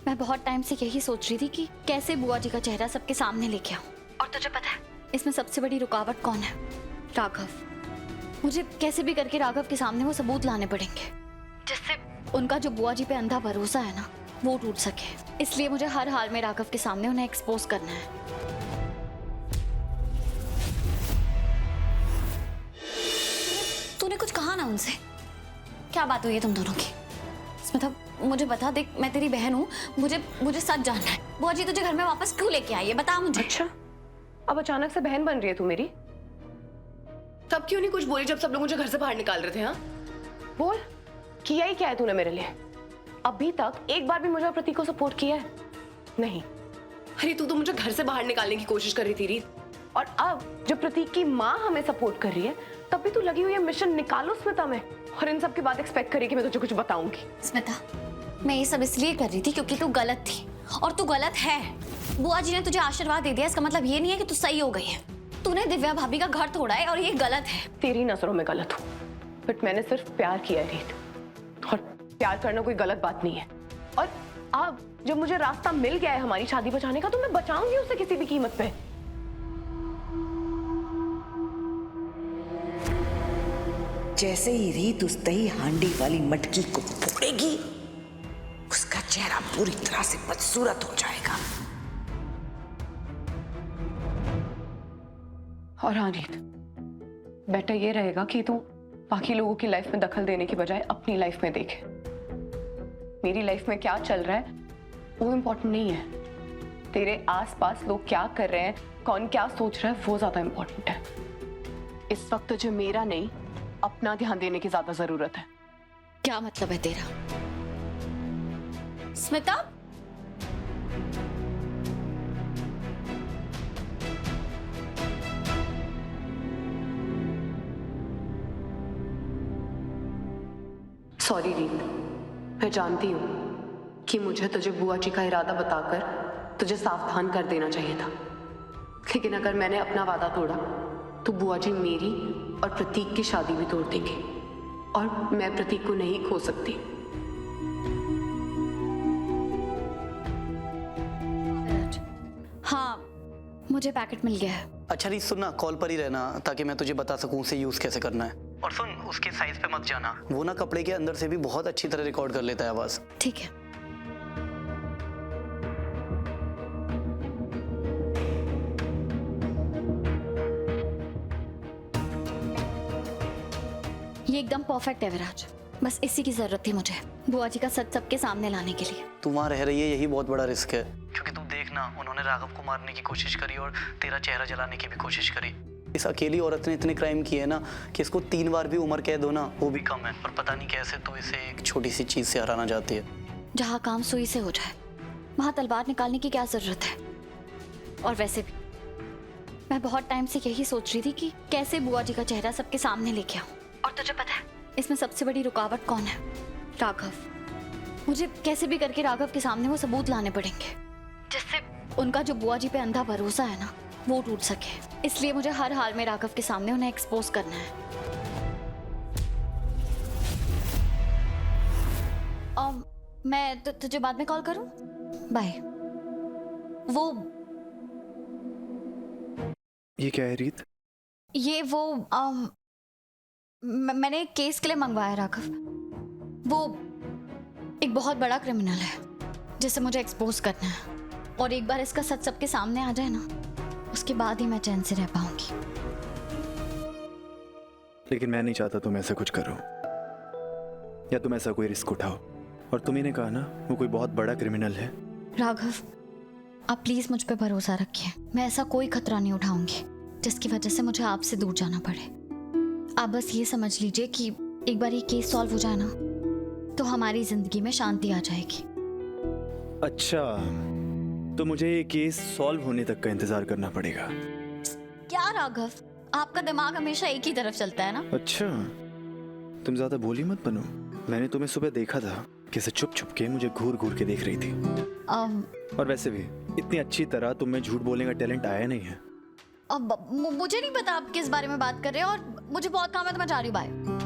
मैं बहुत टाइम से यही सोच रही थी कि कैसे बुआ जी का चेहरा सबके सामने लेके आऊं। और तुझे पता है इसमें सबसे बड़ी रुकावट कौन है? राघव। मुझे कैसे भी करके राघव के सामने वो सबूत लाने पड़ेंगे जिससे उनका जो बुआ जी पे अंधा भरोसा है ना वो टूट सके। इसलिए मुझे हर हाल में राघव के सामने उन्हें एक्सपोज करना है। तूने कुछ कहा ना उनसे? क्या बात हुई है तुम दोनों की? मतलब मुझे बता, देख मैं तेरी बहन हूँ, मुझे सच जानना है। बुआ जी तुझे घर में वापस क्यों लेके आई है, बता मुझे। अच्छा, अब अचानक से बहन बन रही है तू मेरी? तब क्यों नहीं कुछ बोली जब सब लोग मुझे घर से बाहर निकाल रहे थे? हाँ बोल, किया ही क्या है तूने मेरे लिए? अभी तक एक बार भी मुझे और प्रतीक को सपोर्ट किया है? नहीं। अरे तू तो मुझे घर से बाहर निकालने की कोशिश कर रही थी रीत, और अब जब प्रतीक की माँ हमें सपोर्ट कर रही है तब भी तू लगी हुई है मिशन निकालो स्मिता में, और इन सब के बाद एक्सपेक्ट करी कि मैं तुझे कुछ बताऊंगी। स्मिता, मैं ये सब इसलिए कर रही थी क्योंकि तू गलत थी, और तू गलत है। बुआ जी ने तुझे आशीर्वाद दे दिया, इसका मतलब ये नहीं है कि तू सही हो गई है। तूने दिव्या भाभी का घर तोड़ा है और ये गलत है। तेरी नजरों में गलत हूँ, बट मैंने सिर्फ प्यार किया है रीत, और प्यार करना कोई गलत बात नहीं है। और अब जब मुझे रास्ता मिल गया है हमारी शादी बचाने का तो मैं बचाऊंगी उसे किसी भी कीमत पे। जैसे ही रीत उस दही हांडी वाली मटकी को फोड़ेगी उसका चेहरा पूरी तरह से बदसूरत हो जाएगा। और हाँ रीत, बेटर ये रहेगा कि तू बाकी लोगों की लाइफ में दखल देने की बजाय अपनी लाइफ में देखे। मेरी लाइफ में क्या चल रहा है वो इम्पोर्टेंट नहीं है, तेरे आसपास लोग क्या कर रहे हैं, कौन क्या सोच रहा है, वो ज्यादा इम्पोर्टेंट है। इस वक्त तुझे मेरा नहीं अपना ध्यान देने की ज्यादा जरूरत है। क्या मतलब है तेरा? स्मिता, सॉरी रीत, मैं जानती हूँ कि मुझे तुझे बुआ जी का इरादा बताकर तुझे सावधान कर देना चाहिए था, लेकिन अगर मैंने अपना वादा तोड़ा तो बुआ जी मेरी और प्रतीक की शादी भी तोड़ देंगे, और मैं प्रतीक को नहीं खो सकती। हाँ मुझे पैकेट मिल गया है। अच्छा रीत सुनना, कॉल पर ही रहना ताकि मैं तुझे बता सकूं उसे यूज कैसे करना है। और सुन, उसके साइज पे मत जाना, वो ना कपड़े के अंदर से भी बहुत अच्छी तरह रिकॉर्ड कर लेता है आवाज। ठीक है। ये एकदम परफेक्ट है विराज, बस इसी की जरूरत थी मुझे, बुआ जी का सच सबके सामने लाने के लिए। तू वहाँ रह रही है यही बहुत बड़ा रिस्क है, क्योंकि तू देखना उन्होंने राघव को मारने की कोशिश करी और तेरा चेहरा जलाने की भी कोशिश करी। इस अकेली औरत ने इतने क्राइम किए ना कि इसको 3 बार भी उम्र कैद हो ना वो भी कम है, और पता नहीं कैसे तो इसे एक छोटी सी चीज से हराना चाहती है। जहाँ काम सुई से हो जाए वहाँ तलवार निकालने की क्या जरूरत है? और वैसे भी मैं बहुत टाइम से यही सोच रही थी कि कैसे बुआ जी का चेहरा सबके सामने लेके आऊं। और तुझे पता है इसमें सबसे बड़ी रुकावट कौन है? राघव। मुझे कैसे भी करके राघव के सामने वो सबूत लाने पड़ेंगे जिससे उनका जो बुआ जी पे अंधा भरोसा है ना वो टूट सके। इसलिए मुझे हर हाल में राघव के सामने उन्हें एक्सपोज करना है। मैं तुझे बाद में कॉल करूं? बाय। वो ये क्या है रीत? ये वो मैंने एक केस के लिए मंगवाया राघव। वो एक बहुत बड़ा क्रिमिनल है जिसे मुझे एक्सपोज करना है, और एक बार इसका सच सबके सामने आ जाए ना उसके बाद ही मैं चैन से रह पाऊंगी। लेकिन मैं नहीं चाहता तुम ऐसा कुछ करो या तुम ऐसा कोई रिस्क उठाओ, और तुम ही ने कहा ना वो कोई बहुत बड़ा क्रिमिनल है। राघव, आप प्लीज मुझ पे भरोसा रखिए, मैं ऐसा कोई खतरा नहीं उठाऊंगी जिसकी वजह से मुझे आपसे दूर जाना पड़े। आप बस ये समझ लीजिए कि एक बार ये केस सॉल्व हो जाए ना तो हमारी जिंदगी में शांति आ जाएगी। अच्छा, तो मुझे ये केस सॉल्व होने तक का इंतजार करना पड़ेगा। क्या राघव, आपका दिमाग हमेशा एक ही तरफ चलता है ना। अच्छा, तुम ज्यादा भोली मत बनो। मैंने तुम्हें सुबह देखा था कैसे चुप चुप के मुझे घूर घूर के देख रही थी। और वैसे भी इतनी अच्छी तरह तुम में झूठ बोलने का टैलेंट आया नहीं है। अब मुझे नहीं पता आप किस बारे में बात कर रहे हो, और मुझे बहुत काम है तो मैं जा रही हूँ। बाय।